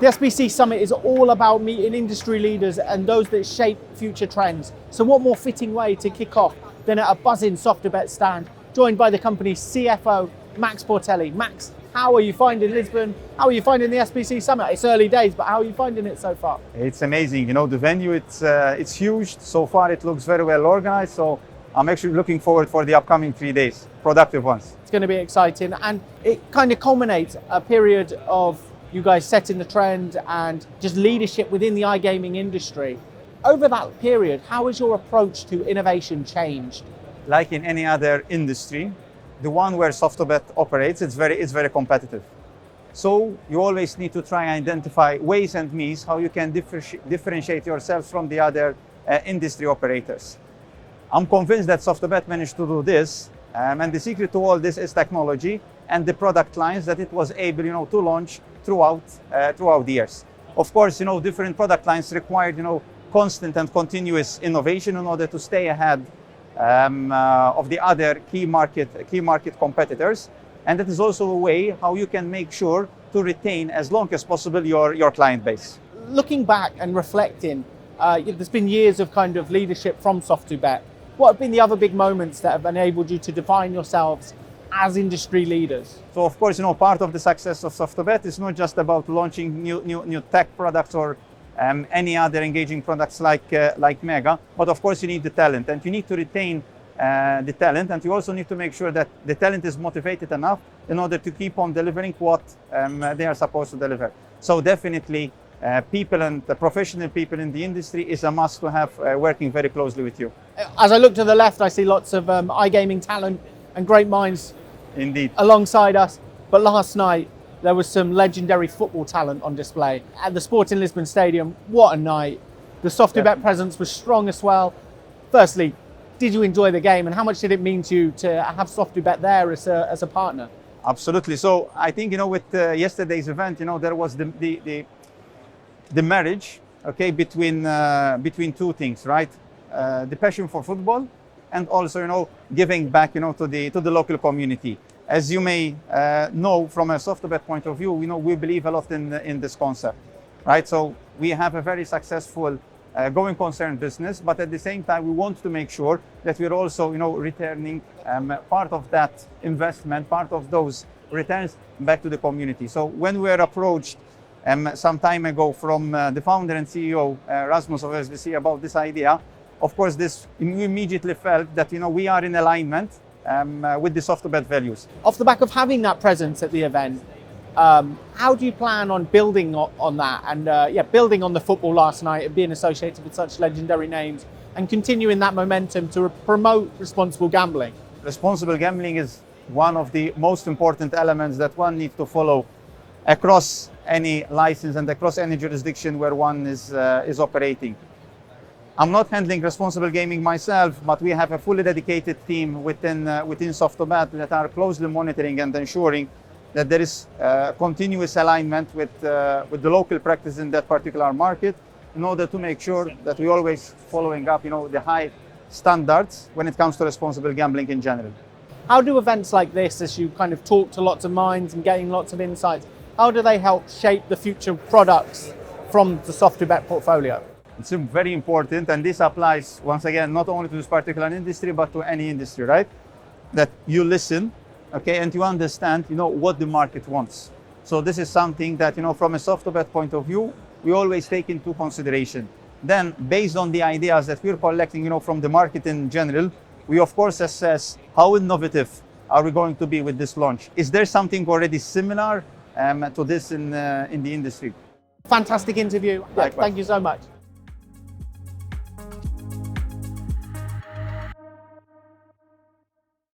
The SBC Summit is all about meeting industry leaders and those that shape future trends. So what more fitting way to kick off than at a buzzing Soft2Bet stand, joined by the company's CFO, Max Portelli. Max, how are you finding Lisbon? How are you finding the SBC Summit? It's early days, but how are you finding it so far? It's amazing. You know, the venue, it's huge. So far, it looks very well organized. So I'm actually looking forward for the upcoming 3 days, productive ones. It's going to be exciting, and it kind of culminates a period of you guys setting the trend and just leadership within the iGaming industry. Over that period, how has your approach to innovation changed? Like in any other industry, the one where Soft2Bet operates, it's very competitive. So you always need to try and identify ways and means how you can differentiate yourselves from the other industry operators. I'm convinced that Soft2Bet managed to do this, and the secret to all this is technology and the product lines that it was able, to launch throughout the years. Of course, different product lines required, constant and continuous innovation in order to stay ahead of the other key market competitors. And that is also a way how you can make sure to retain as long as possible your client base. Looking back and reflecting, there's been years of kind of leadership from Soft2Bet. What have been the other big moments that have enabled you to define yourselves as industry leaders? So of course, part of the success of Soft2Bet is not just about launching new tech products or any other engaging products like Mega, but of course you need the talent, and you need to retain the talent, and you also need to make sure that the talent is motivated enough in order to keep on delivering what they are supposed to deliver. So definitely people and the professional people in the industry is a must to have working very closely with you. As I look to the left, I see lots of iGaming talent and great minds Indeed. Alongside us. But last night, there was some legendary football talent on display at the Sporting Lisbon Stadium. What a night. The Soft2Bet presence was strong as well. Firstly, did you enjoy the game, and how much did it mean to you to have Soft2Bet there as a partner? Absolutely. So I think, with yesterday's event, there was the marriage, okay, between two things, right? The passion for football, and also, giving back, to the local community. As you may know, from a Soft2Bet point of view, we believe a lot in this concept, right? So we have a very successful going concern business, but at the same time, we want to make sure that we're also, returning part of that investment, part of those returns back to the community. So when we were approached some time ago from the founder and CEO, Rasmus of SBC, about this idea, of course, we immediately felt that, we are in alignment with the Soft2Bet values. Off the back of having that presence at the event, how do you plan on building on that and building on the football last night and being associated with such legendary names and continuing that momentum to promote responsible gambling? Responsible gambling is one of the most important elements that one needs to follow across any license and across any jurisdiction where one is operating. I'm not handling responsible gaming myself, but we have a fully dedicated team within Soft2Bet that are closely monitoring and ensuring that there is continuous alignment with the local practice in that particular market, in order to make sure that we always following up, the high standards when it comes to responsible gambling in general. How do events like this, as you kind of talk to lots of minds and getting lots of insights, how do they help shape the future products from the Soft2Bet portfolio? It's very important, and this applies, once again, not only to this particular industry, but to any industry, right? That you listen, okay, and you understand, what the market wants. So this is something that, from a Soft2Bet point of view, we always take into consideration. Then, based on the ideas that we're collecting, from the market in general, we of course assess how innovative are we going to be with this launch. Is there something already similar to this in the industry? Fantastic interview. Thank you so much.